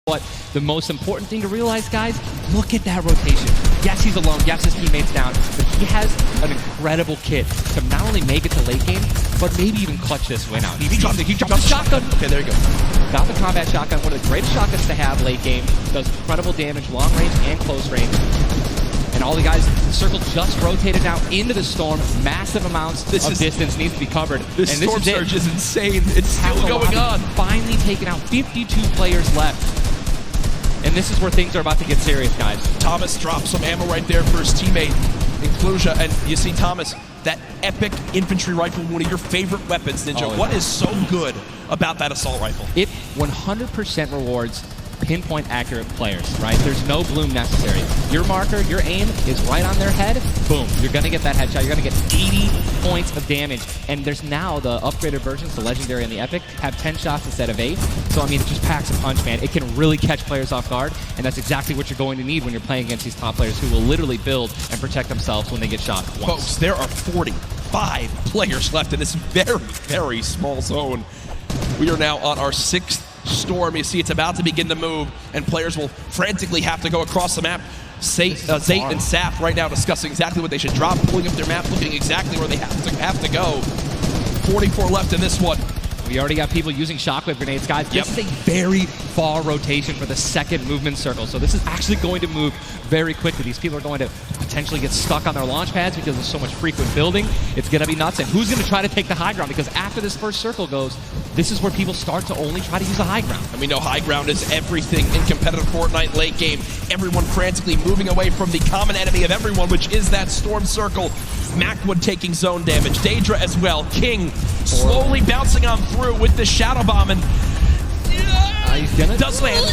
But the most important thing to realize, guys, look at that rotation. Yes, he's alone. Yes, his teammate's down. But he has an incredible kit to not only make it to late game, but maybe even clutch this win out. He dropped the shotgun. Okay, there you go. Got the combat shotgun, one of the greatest shotguns to have late game. Does incredible damage, long range and close range. And all the guys, the circle just rotated now into the storm. Massive amounts of distance needs to be covered. This storm surge is insane. It's still going on. Finally taken out. 52 players left. And this is where things are about to get serious, guys. Thomas drops some ammo right there for his teammate, Inclusia. And you see Thomas, that epic infantry rifle, one of your favorite weapons, Ninja. Oh, what is so good about that assault rifle? It 100% rewards pinpoint accurate players, right? There's no bloom necessary. Your marker, your aim is right on their head. Boom. You're going to get that headshot. You're going to get 80 points of damage. And there's now the upgraded versions, the Legendary and the Epic, have 10 shots instead of 8. So, I mean, it just packs a punch, man. It can really catch players off guard, and that's exactly what you're going to need when you're playing against these top players who will literally build and protect themselves when they get shot once. Folks, there are 45 players left in this very, very small zone. We are now on our 6th storm. You see it's about to begin to move, and players will frantically have to go across the map. Zayt and Saf right now discussing exactly what they should drop, pulling up their map, looking exactly where they have to go. 44 left in this one. We already got people using shockwave grenades, guys. This is a very far rotation for the second movement circle, so this is actually going to move very quickly. These people are going to potentially get stuck on their launch pads because there's so much frequent building. It's going to be nuts. And who's going to try to take the high ground? Because after this first circle goes, this is where people start to only try to use the high ground. And we know high ground is everything in competitive Fortnite late game. Everyone frantically moving away from the common enemy of everyone, which is that storm circle. Macwood taking zone damage. Daedra as well. King slowly bouncing on through with the shadow bomb, and does land.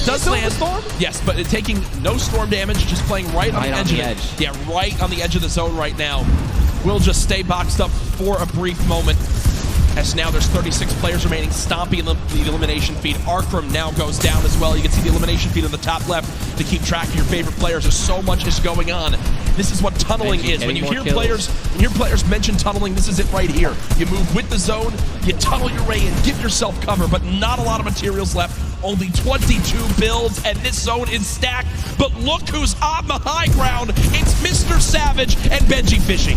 Storm? Yes, but taking no storm damage, just playing right on the edge. Yeah, right on the edge of the zone right now. We'll just stay boxed up for a brief moment. As now there's 36 players remaining, stomping the elimination feed. Arkram now goes down as well. You can see the elimination feed on the top left to keep track of your favorite players. There's so much is going on. This is what tunneling is. When you hear players mention tunneling, this is it right here. You move with the zone, you tunnel your way in, give yourself cover, but not a lot of materials left. Only 22 builds, and this zone is stacked. But look who's on the high ground. It's Mr. Savage and Benji Fishing.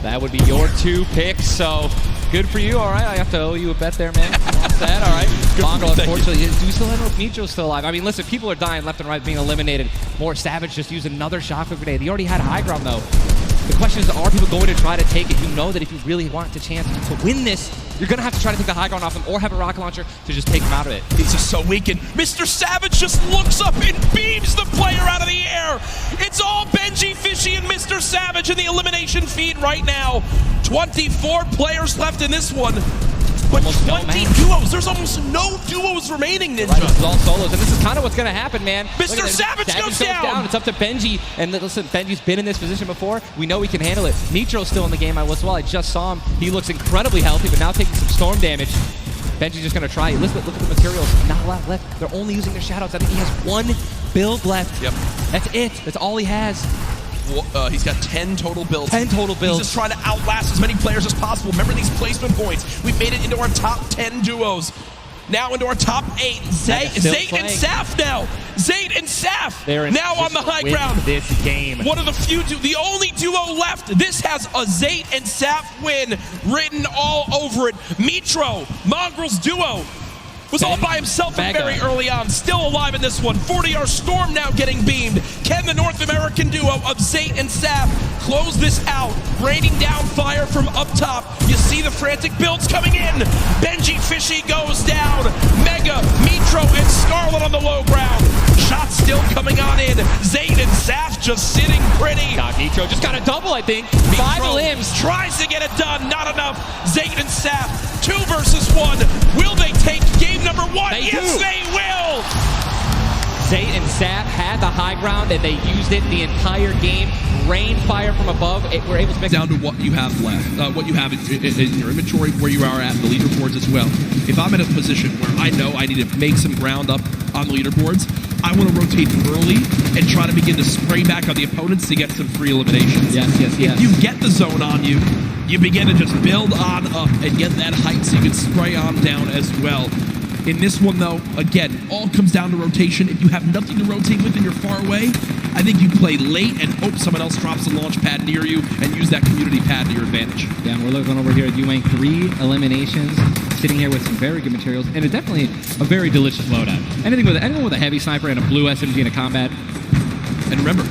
That would be your 2 picks, so good for you. All right, I have to owe you a bet there, man. All right. Bongo, unfortunately, do we still have Mitro's still alive? I mean, listen, people are dying left and right, being eliminated. More Savage just used another shockwave grenade. He already had high ground, though. The question is, are people going to try to take it? You know that if you really want the chance to win this, you're going to have to try to take the high ground off him or have a rocket launcher to just take him out of it. He's just so weakened. Mr. Savage just looks up and beams the player out of the air. It's all Benji Fishy and Mr. Savage in the elimination feed right now. 24 players left in this one. But 20 duos. There's almost no duos remaining, Ninja. Right, this is all solos, and this is kind of what's going to happen, man. Mr. Savage goes down. It's up to Benji, and listen, Benji's been in this position before. We know he can handle it. Mitro's still in the game as well. I just saw him. He looks incredibly healthy, but now taking some storm damage. Benji's just going to try. Look at the materials. Not a lot left. They're only using their shadows. I think he has 1 build left. Yep. That's it. That's all he has. He's got 10 total builds. 10 total builds. He's just trying to outlast as many players as possible. Remember these placement points. We've made it into our top 10 duos. Now into our top 8. Zayt and Saf now. Zayt and Saf now on the high ground. This game. One of the few, the only duo left. This has a Zayt and Saf win written all over it. Mitro, Mongrel's duo, was all by himself very early on. Still alive in this one. 40R Storm now getting beamed. Can the North American duo of Zayt and Saf close this out? Raining down fire from up top. You see the frantic builds coming in. Benji Fishy goes down. Mega, Mitro, and Scarlet on the low ground. Shots still coming on in. Zayt and Saf just sitting pretty. Mitro just got a double, I think. Mitro 5 limbs. Tries to get it done. Not enough. Zayt and Saf, 2 versus 1. Will they take game number 1? Yes, they will! Zayt and Saf had the high ground, and they used it the entire game. Rain fire from above. We're able to make down to what you have left, what you have in your inventory, where you are at the leaderboards as well. If I'm in a position where I know I need to make some ground up on the leaderboards, I want to rotate early and try to begin to spray back on the opponents to get some free eliminations. Yes. If you get the zone on you, you begin to just build on up and get that height so you can spray on down as well. In this one, though, again, all comes down to rotation. If you have nothing to rotate with and you're far away, I think you play late and hope someone else drops a launch pad near you and use that community pad to your advantage. Yeah, and we're looking over here at Ewing, 3 eliminations, sitting here with some very good materials, and definitely a very delicious loadout. Anyone with a heavy sniper and a blue SMG in a combat. And remember,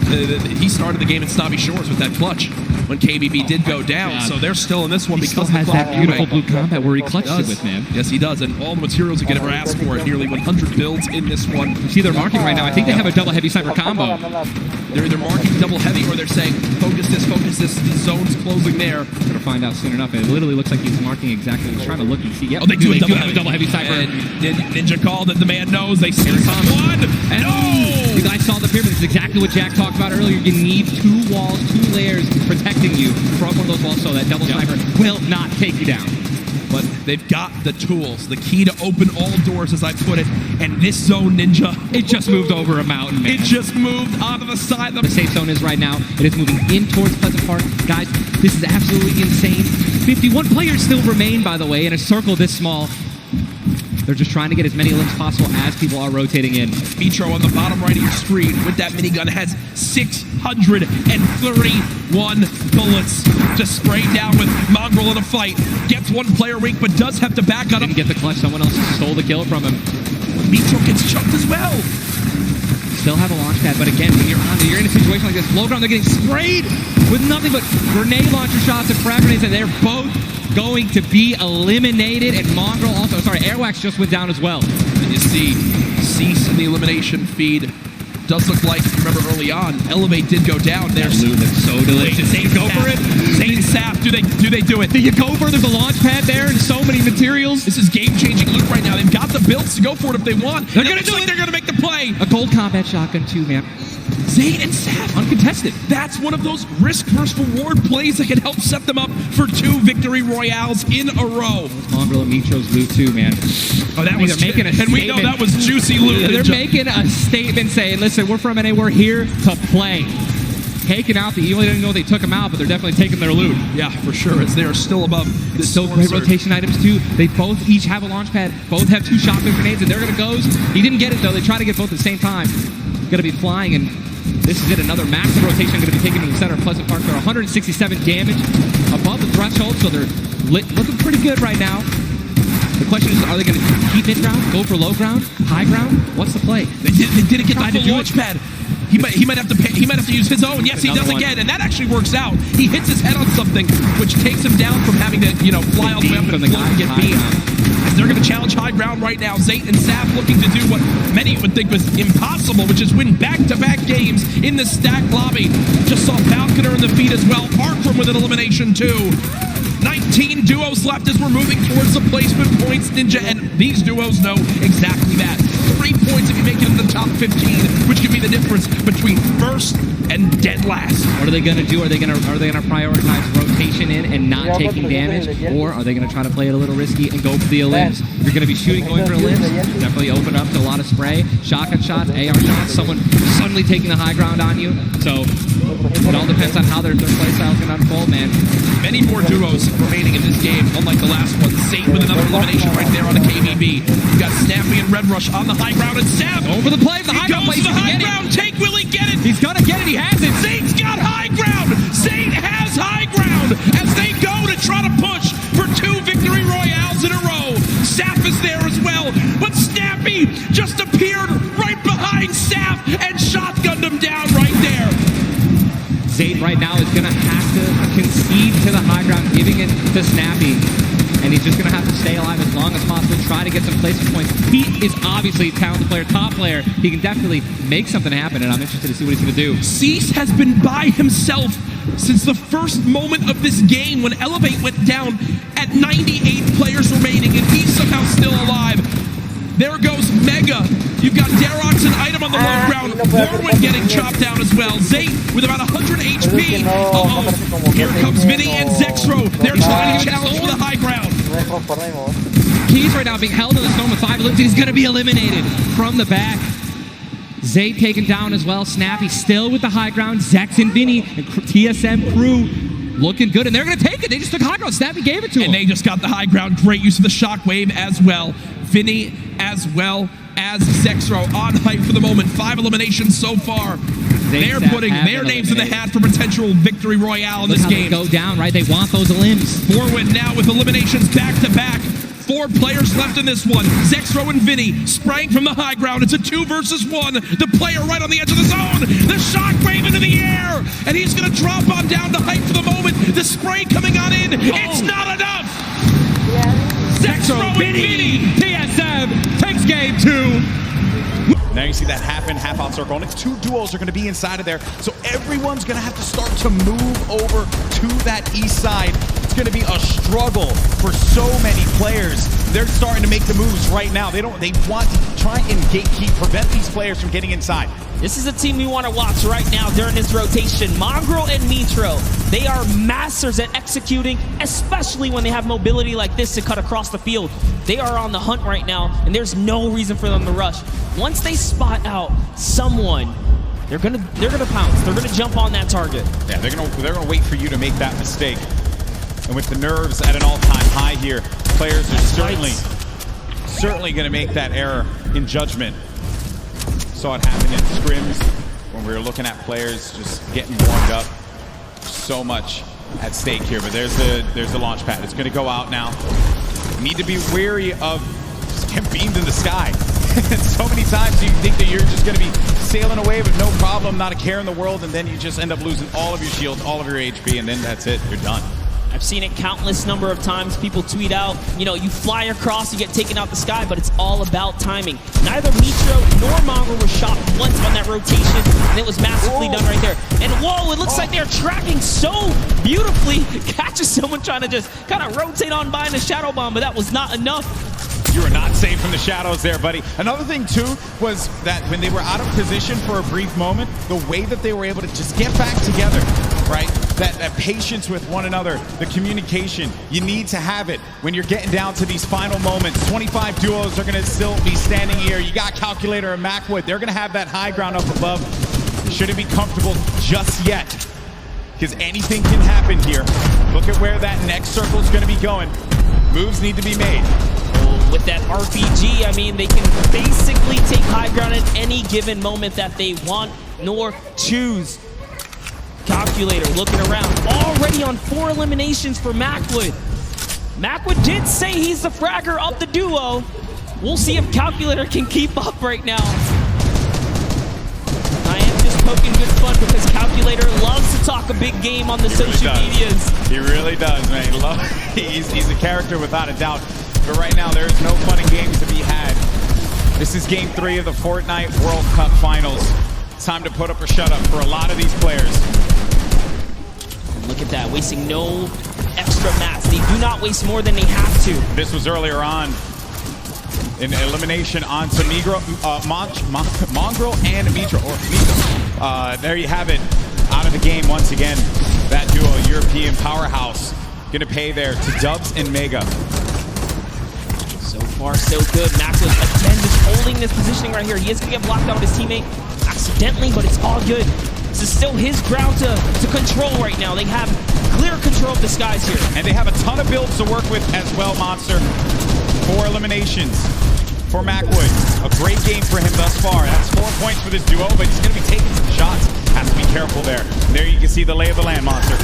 he started the game at Snobby Shores with that clutch when KBB did go down, so they're still in this one because has that beautiful blue combat where he clutched it with, man. Yes, he does, and all the materials you could ever ask for, nearly 100 builds in this one. You see they're marking right now. I think they have a double heavy sniper combo. They're either marking double heavy or they're saying, focus this, the zone's closing there. We're going to find out soon enough. It literally looks like he's marking exactly. He's trying to look and see. Yep, they do have a double heavy sniper. And Ninja called it. The man knows. They see someone. And no! You guys saw the pyramid. This is exactly what Jack talked about earlier. You need 2 walls, 2 layers protecting you from one of those walls so that double sniper will not take you down. But they've got the tools, the key to open all doors, as I put it. And this zone, Ninja, it just moved over a mountain, man. It just moved onto the side. The safe zone is right now. It is moving in towards Pleasant Park. Guys, this is absolutely insane. 51 players still remain, by the way, in a circle this small. They're just trying to get as many limbs possible as people are rotating in. Mitro on the bottom right of your screen with that minigun has 631 bullets. Just sprayed down with Mongrel in a fight. Gets 1 player weak, but does have to back up. Didn't get the clutch. Someone else stole the kill from him. Mitro gets chunked as well. Still have a launch pad, but again, when you're in a situation like this, low ground, they're getting sprayed with nothing but grenade launcher shots and frag grenades, and they're both going to be eliminated. And Mongrel also, Airwax just went down as well. And you see Cease in the elimination feed. Does look like, remember early on, Elevate did go down. There's loot that's so delicious. Zane, go for it. Zane Sap, do they do it? Do you go for it? There's a launch pad there and so many materials. This is game-changing loot right now. They've got the builds to go for it if they want. They're going to do it. They're going to make the play. A gold combat shotgun too, man. Zane and Sap uncontested. That's one of those risk versus reward plays that can help set them up for 2 victory royales in a row. Mongrel and Mitro's loot too, man. Oh, that was making a statement. And we know that was juicy loot. They're making a statement saying, listen, we're from NA, we're here to play. Taking out the Evil, they didn't know they took them out, but they're definitely taking their loot. Yeah, for sure, as they are still above. It's still great rotation items too. They both each have a launch pad, both have 2 shotgun grenades, and they're gonna go. He didn't get it though, they try to get both at the same time. Gonna be flying, and this is it, another massive rotation going to be taken to the center of Pleasant Park. They're 167 damage above the threshold, so they're looking pretty good right now. The question is, are they going to keep mid-ground, go for low ground, high ground? What's the play? They didn't get the launch pad. He might have to use his own. Yes, he does again, and that actually works out. He hits his head on something, which takes him down from having to, fly all the way up and get beat. As they're going to challenge high ground right now. Zayt and Sap looking to do what many would think was impossible, which is win back-to-back games in the stacked lobby. Just saw Falconer in the feed as well. Arkram with an elimination too. 19 duos left as we're moving towards the placement points, Ninja, and these duos know exactly that. 3 points if you make it in the top 15, which could be the difference between first and dead last. What are they going to do? Are they going to prioritize rotation in and not taking damage, or are they going to try to play it a little risky and go for the limbs? You're going to be shooting, going for limbs. Definitely open up to a lot of spray, shotgun shots, AR shots. Someone suddenly taking the high ground on you. So it all depends on how their play style is going to unfold, man. Many more duos remaining in this game, unlike the last one. Saint with another elimination right there on the KBB. You got Snappy and Red Rush on the high ground, and Sap over the play. The high ground goes to the high ground. Take, will he get it? He's gonna get it. He has it. Saint's got high ground. Saint has high ground as they go to try to push for 2 victory royales in a row. Sap is there as well, but Snappy just appeared right behind Sap and shotgunned him down right there. Zayt right now is going to have to concede to the high ground, giving it to Snappy. And he's just going to have to stay alive as long as possible, try to get some placement points. He is obviously a talented player, top player. He can definitely make something happen, and I'm interested to see what he's going to do. Cease has been by himself since the first moment of this game when Elevate went down at 98 players remaining, and he's somehow still alive. There goes Mega. You've got Darox and Item on the low ground. Warwin getting chopped down as well. Zayt with about 100 HP. Uh-oh. Here comes Vinny and Zexro. They're trying to challenge for the high ground. Keys right now being held in the stone with 5 limbs. He's going to be eliminated from the back. Zayt taken down as well. Snappy still with the high ground. Zex and Vinny and TSM crew looking good, and they're going to take it. They just took high ground. Snappy gave it to him. And they just got the high ground. Great use of the shockwave as well. Vinny as well as Zexro on hype for the moment. 5 eliminations so far. They're putting their names in the hat for potential victory royale in this game. They go down, right? They want those elims. Forward now with eliminations back to back. 4 players left in this one. Zexro and Vinny spraying from the high ground. It's a 2 versus 1. The player right on the edge of the zone. The shockwave into the air. And he's going to drop on down to hype for the moment. The spray coming on in. It's not enough. Zexro and Vinny. TSM takes game 2. Now you see that half in, half out circle. Only 2 duos are going to be inside of there. So everyone's going to have to start to move over to that east side. It's going to be a struggle for so many players. They're starting to make the moves right now. They want to try and gatekeep, prevent these players from getting inside. This is a team we want to watch right now during this rotation. Mongrel and Mitro, they are masters at executing, especially when they have mobility like this to cut across the field. They are on the hunt right now, and there's no reason for them to rush. Once they spot out someone, they're gonna pounce. They're gonna jump on that target. Yeah, they're gonna wait for you to make that mistake. And with the nerves at an all-time high here, players are certainly gonna make that error in judgment. Saw it happen in scrims when we were looking at players just getting warmed up. So much at stake here, but there's the launch pad. It's going to go out now. Need to be wary of just getting beamed in the sky. So many times you think that you're just going to be sailing away with no problem, not a care in the world, and then you just end up losing all of your shields, all of your HP, and then that's it. You're done. I've seen it countless number of times. People tweet out, you know, you fly across, you get taken out the sky, but it's all about timing. Neither Mitro nor Mongrel were shot once on that rotation, and it was masterfully done right there. And whoa, it looks like they're tracking so beautifully. Catches someone trying to just kind of rotate on by in a shadow bomb, but that was not enough. You were not safe from the shadows there, buddy. Another thing, too, was that when they were out of position for a brief moment, the way that they were able to just get back together, right? That patience with one another, the communication, you need to have it when you're getting down to these final moments. 25 duos are going to still be standing here. You got Calculator and Macwood. They're going to have that high ground up above. Shouldn't be comfortable just yet, because anything can happen here. Look at where that next circle is going to be going. Moves need to be made. With that RPG, I mean, they can basically take high ground at any given moment that they want nor choose. Calculator looking around, already on 4 eliminations for Macwood. Macwood did say he's the fragger of the duo. We'll see if Calculator can keep up right now. I am just poking good fun because Calculator loves to talk a big game on the social medias. He really does, man. He's a character without a doubt. But right now, there's no fun and games to be had. This is Game 3 of the Fortnite World Cup Finals. It's time to put up or shut up for a lot of these players. Look at that, wasting no extra mats. They do not waste more than they have to. This was earlier on. An elimination onto Mongrel and Mitro. There you have it. Out of the game once again. That duo, European powerhouse, gonna pay there to Dubs and Mega. So far, so good. Macwood again just holding this positioning right here. He is going to get blocked out with his teammate accidentally, but it's all good. This is still his ground to control right now. They have clear control of the skies here. And they have a ton of builds to work with as well, Monster. 4 eliminations for Macwood. A great game for him thus far. That's 4 points for this duo, but he's going to be taking some shots. Has to be careful there. And there you can see the lay of the land, Monster.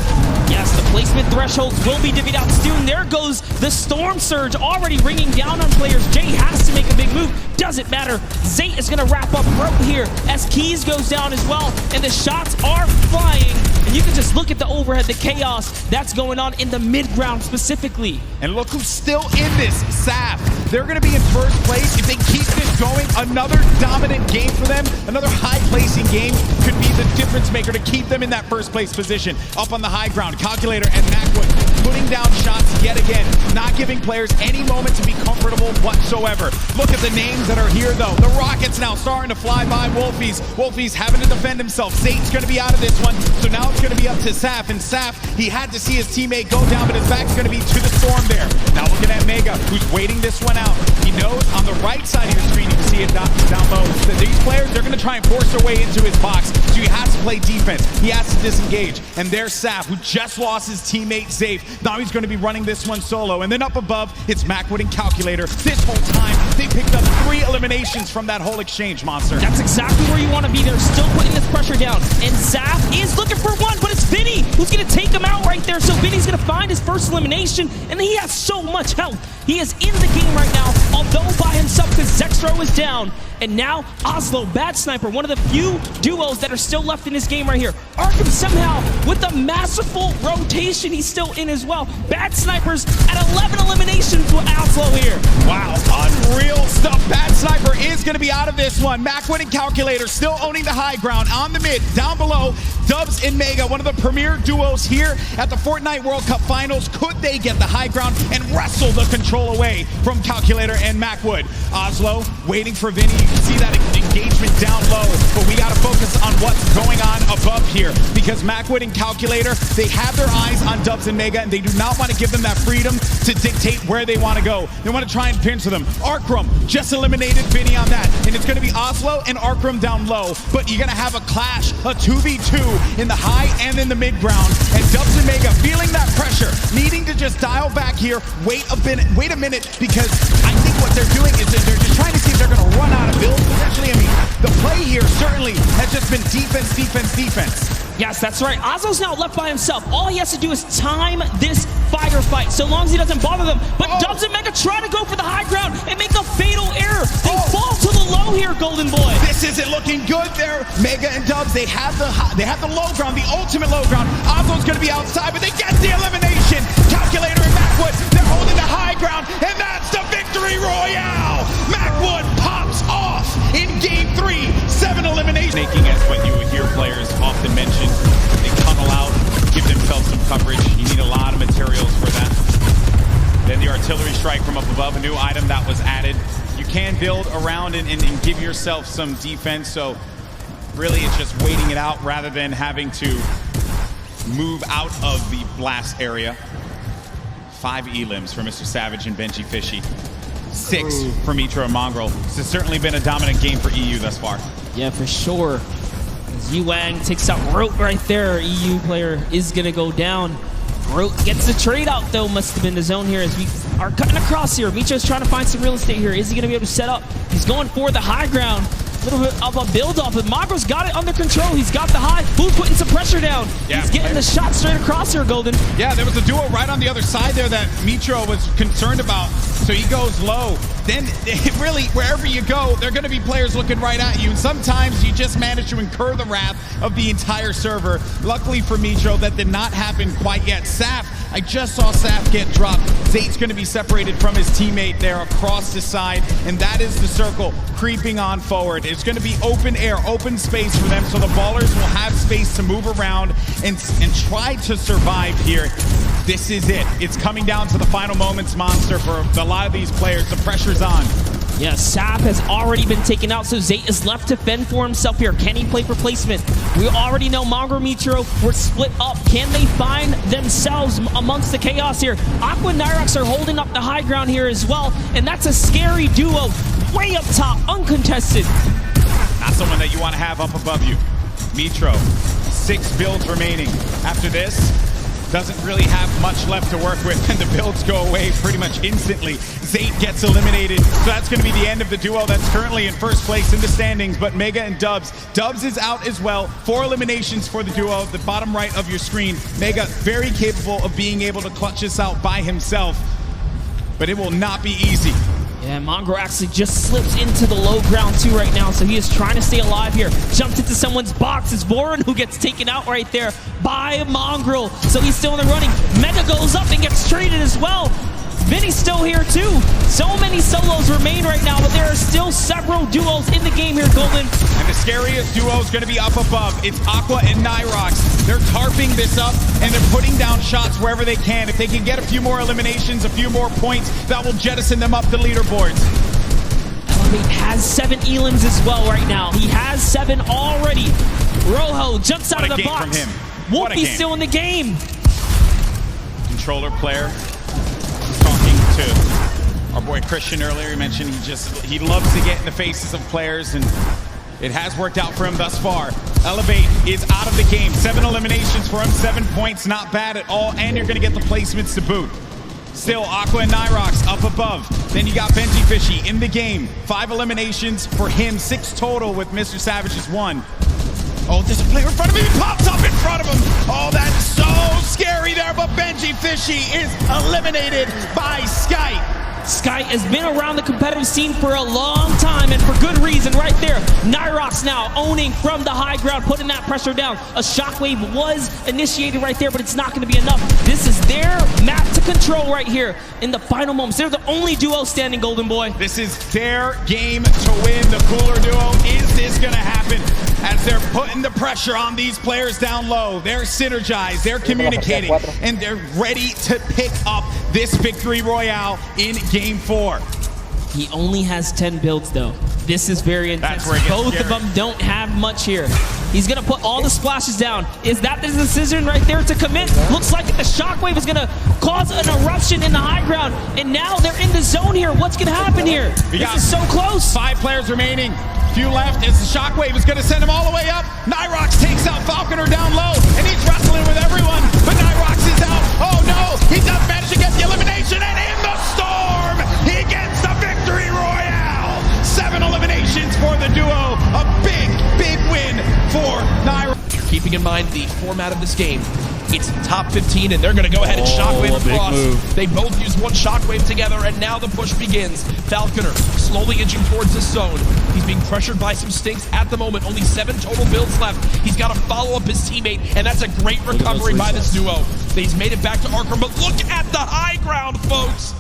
Yes, the placement thresholds will be divvied out soon. There goes the Storm Surge already ringing down on players. Jay has to make a big move. Doesn't matter. Zate is going to wrap up right here as Keys goes down as well. And the shots are flying. And you can just look at the overhead, the chaos that's going on in the mid-ground specifically. And look who's still in this, Saf. They're going to be in first place. If they keep this going, another dominant game for them, another high-placing game could be the difference maker to keep them in that first place position. Up on the high ground, Calculator and Macwood putting down shots yet again, not giving players any moment to be comfortable whatsoever. Look at the names that are here, though. The Rockets now starting to fly by Wolfies. Wolfies having to defend himself. Zate's going to be out of this one, so now it's going to be up to Saf. And Saf, he had to see his teammate go down, but his back's going to be to the storm there. Now looking at Mega, who's waiting this one out. He knows on the right side of your screen, you can see it down low, that these players, they're going to to try and force their way into his box, so he has to play defense. He has to disengage. And there's Saf, who just lost his teammate Zafe. Now he's going to be running this one solo. And then up above, it's Macwood and Calculator. This whole time, they picked up 3 eliminations from that whole exchange, Monster. That's exactly where you want to be. They're still putting this pressure down. And Zaf is looking for one, but it's Vinny who's going to take him out right there. So Vinny's going to find his first elimination, and he has so much health. He is in the game right now, although by himself because Zextro is down. And now Oslo, Bad Sniper, one of the few duos that are still left in this game right here. Arkham somehow, with a masterful rotation, he's still in as well. Bad Snipers at 11 eliminations with Oslo here. Wow, unreal stuff. Bad Sniper is going to be out of this one. Macwood and Calculator still owning the high ground on the mid. Down below, Dubs and Mega, one of the premier duos here at the Fortnite World Cup Finals. Could they get the high ground and wrestle the control away from Calculator and Macwood? Oslo waiting for Vinny. You can see that engagement down low, but we got to focus on what's going on above here, because Macwood and Calculator, they have their eyes on Dubs and Mega, and they do not want to give them that freedom to dictate where they want to go. They want to try and pinch them. Arkram just eliminated Vinny on that, and it's going to be Oslo and Arkram down low, but you're going to have a clash, a 2v2 in the high and in the mid ground, and Dubs and Mega feeling that pressure, needing to just dial back here, wait a minute, because I think what they're doing is they're just trying to see if they're going to run out of builds potentially. I mean, the play here certainly has just been defense, defense, defense. Yes, that's right. Oslo's now left by himself. All he has to do is time this firefight, so long as he doesn't bother them. But Dubs and Mega try to go for the high ground and make a fatal error. They fall to the low here, Golden Boy. This isn't looking good there. Mega and Dubs, they have the low ground, the ultimate low ground. Oslo's going to be outside, but they get the elimination. Calculator and Macwood, they're holding the high ground, and that's the victory royale. Macwood pops off in game 3, 7 eliminations. Making as what you would hear players often mention. They tunnel out, give themselves some coverage. You need a lot of materials for that. Then the artillery strike from up above, a new item that was added. You can build around and give yourself some defense, so really it's just waiting it out rather than having to move out of the blast area. 5 elims for Mr. Savage and Benji Fishy. 6 for Mitra and Mongrel. This has certainly been a dominant game for EU thus far. Yeah, for sure. As Yuang takes out Rote right there, EU player is going to go down. Rote gets the trade out, though. Must have been the zone here as we are cutting across here. Mitra's trying to find some real estate here. Is he going to be able to set up? He's going for the high ground. A little bit of a build-off, but Mongrel's got it under control. He's got the high. Who's putting some pressure down? Yeah, he's getting the shot straight across here, Golden. Yeah, there was a duo right on the other side there that Mitra was concerned about, so he goes low. Then, really, wherever you go, there are going to be players looking right at you, and sometimes you just manage to incur the wrath of the entire server. Luckily for Mitra, that did not happen quite yet. Saf, I just saw Saf get dropped. Zate's going to be separated from his teammate there across the side, and that is the circle creeping on forward. It's going to be open air, open space for them, so the ballers will have space to move around and try to survive here. This is it. It's coming down to the final moments, Monster, for a lot of these players. The pressure's on. Yeah, Saf has already been taken out, so Zate is left to fend for himself here. Can he play for placement? We already know Mongrel Mitro were split up. Can they find themselves amongst the chaos here? Aqua and Nyrox are holding up the high ground here as well, and that's a scary duo way up top, uncontested. Not someone that you want to have up above you. Mitro, 6 builds remaining. After this, doesn't really have much left to work with, and the builds go away pretty much instantly. Zate gets eliminated, so that's going to be the end of the duo that's currently in first place in the standings, but Mega and Dubs. Dubs is out as well. 4 eliminations for the duo, the bottom right of your screen. Mega very capable of being able to clutch this out by himself, but it will not be easy. Yeah, Mongrel actually just slips into the low ground too right now, so he is trying to stay alive here. Jumps into someone's box. It's Voron who gets taken out right there by Mongrel, so he's still in the running. Mega goes up and gets traded as well. Vinny's still here too. So many solos remain right now, but there are still several duos in the game here, Golden. And the scariest duo is going to be up above. It's Aqua and Nyrox. They're tarping this up, and they're putting down shots wherever they can. If they can get a few more eliminations, a few more points, that will jettison them up the leaderboards. Elevate has 7 elims as well right now. He has 7 already. Rojo jumps out of the box. From him. Wolfie's still in the game. Controller player. Talking to our boy Christian earlier, he mentioned he loves to get in the faces of players and It has worked out for him thus far. Elevate is out of the game. 7 eliminations for him, 7 points, not bad at all, and you're gonna get the placements to boot. Still, Aqua and Nyrox up above. Then you got Benji Fishy in the game. 5 eliminations for him, 6 total with Mr. Savage's 1. Oh, there's a player in front of him. He pops up in front of him. Oh, that's so scary there, but Benji Fishy is eliminated by Sky. Sky has been around the competitive scene for a long time, and for good reason right there. Nyrox now owning from the high ground, putting that pressure down. A shockwave was initiated right there, but it's not going to be enough. This is their map to control right here in the final moments. They're the only duo standing, Golden Boy. This is their game to win. The cooler duo. Is this going to happen? As they're putting the pressure on these players down low. They're synergized, they're communicating, and they're ready to pick up this victory royale in Game 4. He only has 10 builds, though. This is very intense. Both of them don't have much here. He's going to put all the splashes down. Is that the decision right there to commit? Looks like the shockwave is going to cause an eruption in the high ground, and now they're in the zone here. What's going to happen here? This is so close. 5 players remaining. Few left as the shockwave is going to send him all the way up. Nyrox takes out Falconer down low, and he's wrestling with everyone, but Nyrox is out. Oh no, he does manage to get the elimination, and in the storm, he gets the victory royale. 7 eliminations for the duo. A big, big win for Nyrox. Keeping in mind the format of this game, it's top 15, and they're going to go ahead and shockwave across. They both use one shockwave together, and now the push begins. Falconer slowly inching towards this zone. He's being pressured by some stinks at the moment. Only 7 total builds left. He's got to follow up his teammate, and that's a great recovery by this duo. He's made it back to Arkham, but look at the high ground, folks.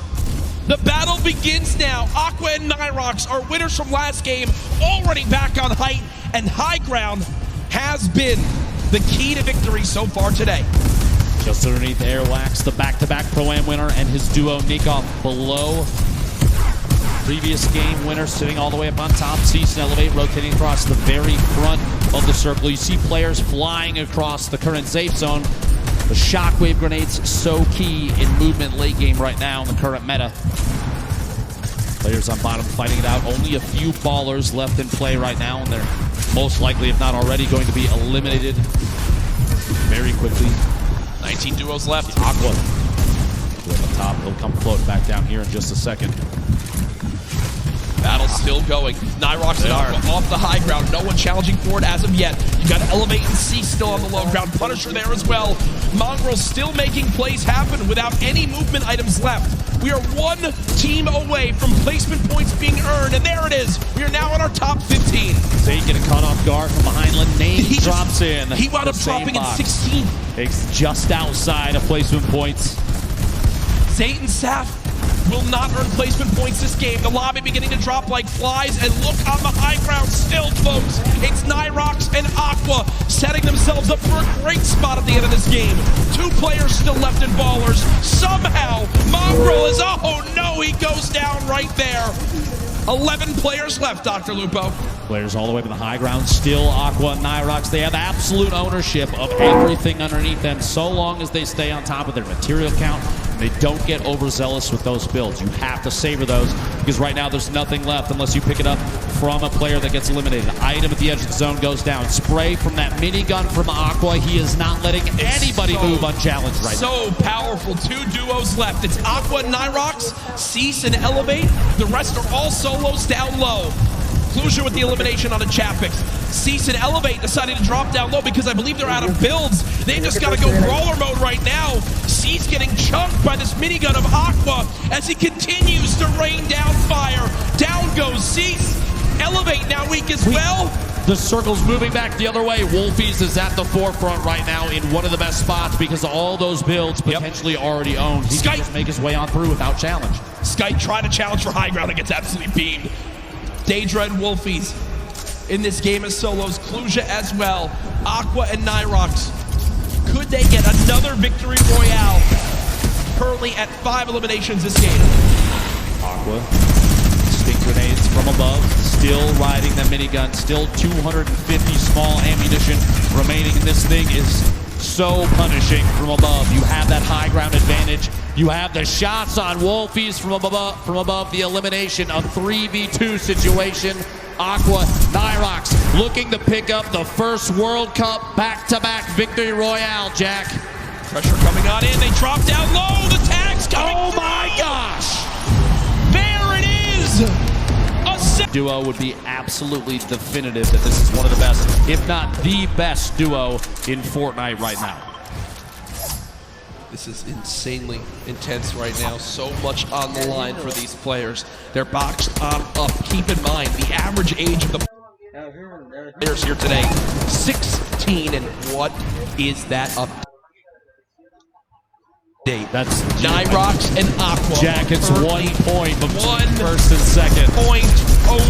The battle begins now. Aqua and Nyrox are winners from last game, already back on height, and high ground has been the key to victory so far today. Just underneath Airwax, the back-to-back Pro-Am winner, and his duo Nikoff below. Previous game winner sitting all the way up on top. Cease and Elevate rotating across the very front of the circle. You see players flying across the current safe zone. The shockwave grenades so key in movement late game right now in the current meta. Players on bottom fighting it out. Only a few ballers left in play right now, and they're most likely, if not already, going to be eliminated very quickly. 19 duos left. Aqua on the top. He'll come floating back down here in just a second. Battle's still going. Nyrox and Aqua off the high ground. No one challenging for it as of yet. You got Elevate and C still on the low ground. Punisher there as well. Mongrel still making plays happen without any movement items left. We are 1 team away from placement points being earned, and there it is. We are now in our top 15. Zay getting caught off guard from behind. Linnaeus drops in. He wound up dropping in 16. It's just outside of placement points. Zay and Saf will not earn placement points this game. The lobby beginning to drop like flies, and look on the high ground still, folks. It's Nyrox and Aqua setting themselves up for a great spot at the end of this game. 2 players still left in ballers. Somehow, Mongrel is, oh no, he goes down right there. 11 players left, Dr. Lupo. Players all the way to the high ground. Still Aqua and Nyrox. They have absolute ownership of everything underneath them so long as they stay on top of their material count. They don't get overzealous with those builds. You have to savor those because right now there's nothing left unless you pick it up from a player that gets eliminated. Item at the edge of the zone goes down. Spray from that minigun from Aqua. He is not letting anybody move unchallenged right now. So powerful. 2 duos left. It's Aqua and Nyrox, Cease and Elevate. The rest are all solos down low. Clusia with the elimination on the Chapix. Cease and Elevate decided to drop down low because I believe they're out of builds. They just got to go brawler mode right now. Cease getting chunked by this minigun of Aqua as he continues to rain down fire. Down goes Cease. Elevate now weak as well. The circle's moving back the other way. Wolfies is at the forefront right now in one of the best spots because of all those builds potentially already owned. He can just make his way on through without challenge. Skype trying to challenge for high ground and gets absolutely beamed. Daedra and Wolfies in this game as solos. Clusia as well. Aqua and Nyrox. Could they get another victory royale? Currently at 5 eliminations this game. Aqua, stink grenades from above, still riding the minigun, still 250 small ammunition remaining. This thing is so punishing from above. You have that high ground advantage. You have the shots on Wolfies from above the elimination, a 3v2 situation. Aqua, Nyrox looking to pick up the first World Cup back-to-back victory royale, Jack. Pressure coming on in. They drop down low. The tag's coming. Oh my gosh! There it is. Duo would be absolutely definitive that this is one of the best, if not the best duo in Fortnite right now. This is insanely intense right now. So much on the line for these players. They're boxed on up. Keep in mind, the average age of the players here today, 16. And what is that up? That's Nyrox and Aqua. Jack, it's 1 point from One first and second. Point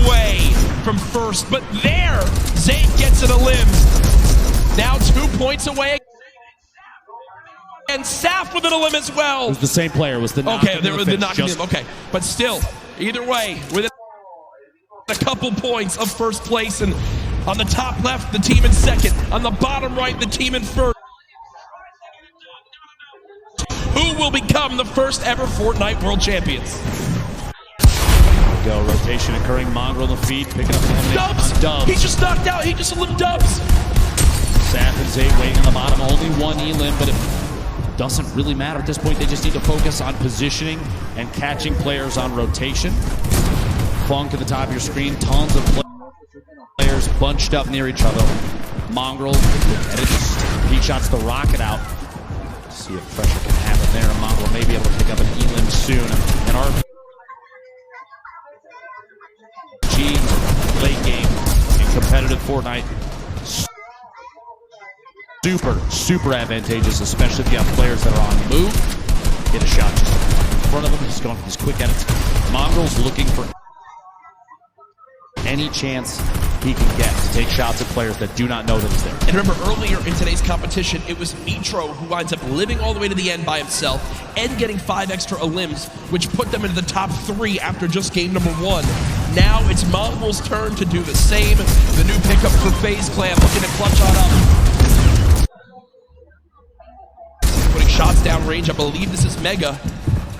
away from first, but there, Zane gets it a limb. Now 2 points away. And Saf with an limb as well. It was the same player. It was the knock. Okay, there was the knocking him. Okay, but still, either way, with a couple points of first place, and on the top left, the team in second. On the bottom right, the team in first. Who will become the first ever Fortnite World Champions? Go rotation occurring. Mongrel on the feet, picking up Dubs. He just knocked out. He just limb Dubs. Saf and Zay waiting on the bottom. Only one elim, but it doesn't really matter at this point. They just need to focus on positioning and catching players on rotation. Funk at the top of your screen. Tons of players bunched up near each other. Mongrel, and it just he shots the rocket out. See if pressure can happen there. And Mongrel may be able to pick up an elim soon. And RPG late game in competitive Fortnite. Super advantageous, especially if you have players that are on the move. Get a shot just in front of him. He's quick at it. Mongrel's looking for any chance he can get to take shots at players that do not know that he's there. And remember, earlier in today's competition, it was Mitro who winds up living all the way to the end by himself and getting 5 extra limbs, which put them into the top 3 after just game number 1. Now it's Mongrel's turn to do the same. The new pickup for FaZe Clan looking to clutch on up. Putting shots down range. I believe this is Mega,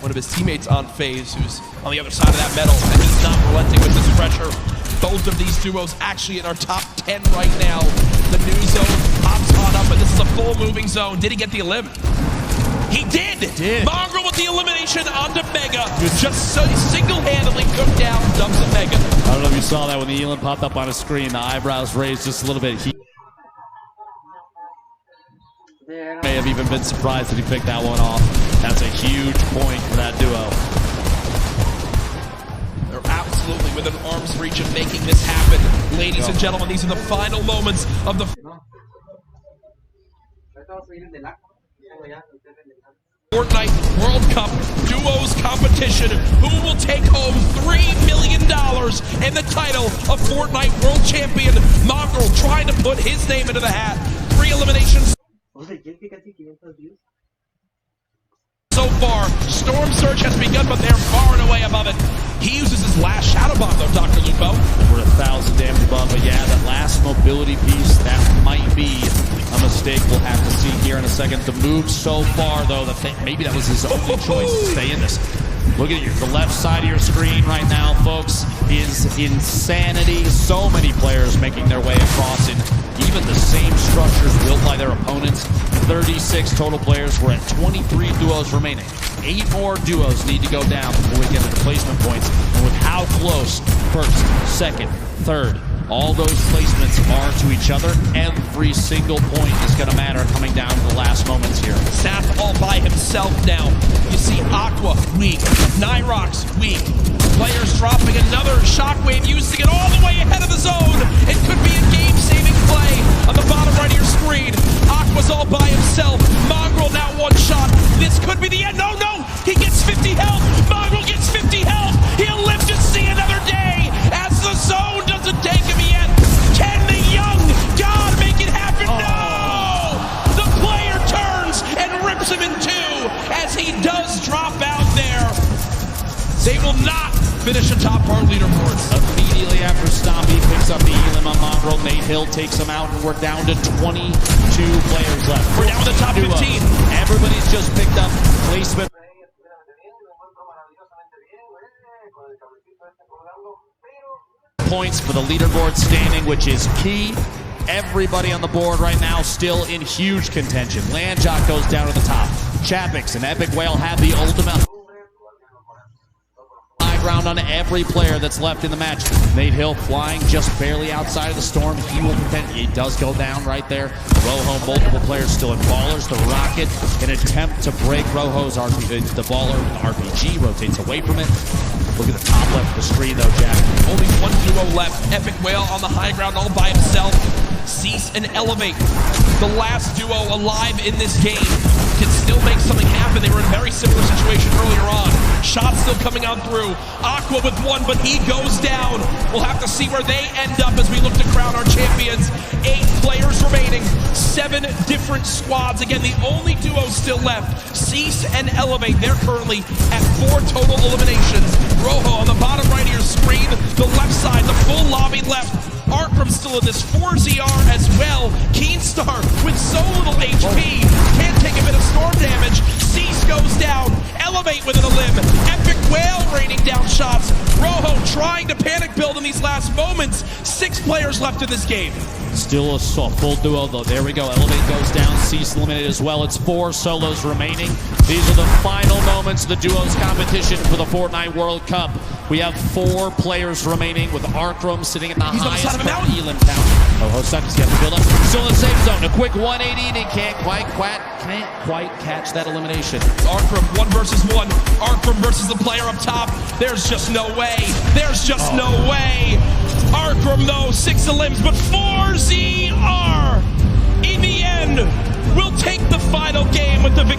one of his teammates on FaZe, who's on the other side of that metal, and he's not relenting with this pressure. Both of these duos actually in our top 10 right now. The new zone pops on up, and this is a full moving zone. Did he get the elim? He did! Mongrel with the elimination onto Mega. Just so single-handedly took down Dubs and Mega. I don't know if you saw that when the elim popped up on his screen. The eyebrows raised just a little bit. He may have even been surprised that he picked that one off. That's a huge point for that duo. They're absolutely within arm's reach of making this happen. Ladies and gentlemen, these are the final moments of the Fortnite World Cup Duos competition. Who will take home $3 million and the title of Fortnite World Champion? Mongrel trying to put his name into the hat. 3 eliminations so far. Storm Surge has begun, but they're far and away above it. He uses his last Shadow Bomb, though, Dr. Lupo. Over 1,000 damage above, but yeah, that last mobility piece, that might be a mistake we'll have to see here in a second. The move so far, though, that maybe that was his only choice to stay in this. Look at the left side of your screen right now, folks, is insanity. So many players making their way across in even the same structures built by their opponents. 36 total players. We're at 23 duos remaining. 8 more duos need to go down before we get to the placement points. And with how close first, second, third, all those placements are to each other, every single point is going to matter coming down to the last moments here. Saf all by himself now. You see Aqua weak, Nyrox weak. Players dropping another shockwave, using it all the way ahead of the zone. It could be a game-saving play on the bottom right of your screen. Aqua's all by himself. Mongrel now 1 shot. This could be the end. No, no! He gets 50 health. Mongrel gets 50 health. He'll live to see another day as the zone doesn't take him yet. Can the young god make it happen? No! The player turns and rips him in 2 as he does drop out there. They will not finish atop our leaderboards. Immediately after Stompy picks up the elim on Mongrel, Nate Hill takes him out, and we're down to 22 players left. We're down to the top 15. Everybody's just picked up placement. points for the leaderboard standing, which is key. Everybody on the board right now still in huge contention. Landjock goes down to the top. Chapix and Epic Whale have the ultimate high ground on every player that's left in the match. Nate Hill flying just barely outside of the storm. He will contend. He does go down right there. Rojo, multiple players still in ballers. The Rocket, an attempt to break Rojo's RPG. The baller RPG rotates away from it. Look at the top left of the screen though, Jack. Only one duo left. Epic Whale on the high ground all by himself. Cease and Elevate, the last duo alive in this game, can still make something happen. They were in a very similar situation earlier on. Shots still coming out through. Aqua with one, but he goes down. We'll have to see where they end up as we look to crown our champions. 8 players remaining, 7 different squads. Again, the only duo still left, Cease and Elevate. They're currently at 4 total eliminations. Rojo on the bottom right of your screen, the left side, the full lobby left. Arkram still in this 4ZR as well. Keenstar with so little HP can't take a bit of storm damage. Cease goes down. Elevate within a limb. Epic Whale raining down shots. Rojo trying to panic build in these last moments. 6 players left in this game. Still a full duo though. There we go. Elevate goes down. Cease eliminated as well. It's 4 solos remaining. These are the final moments of the duos competition for the Fortnite World Cup. We have 4 players remaining with Arkram sitting at the highest Elam count. Oh, Hosekus gets the build up. Still in the safe zone. A quick 180 and he can't quite catch that elimination. Arkram 1 versus 1. Arkram versus the player up top. There's just no way. There's just no way. Arkram though, 6 limbs, but 4ZR in the end will take the final game with the victory.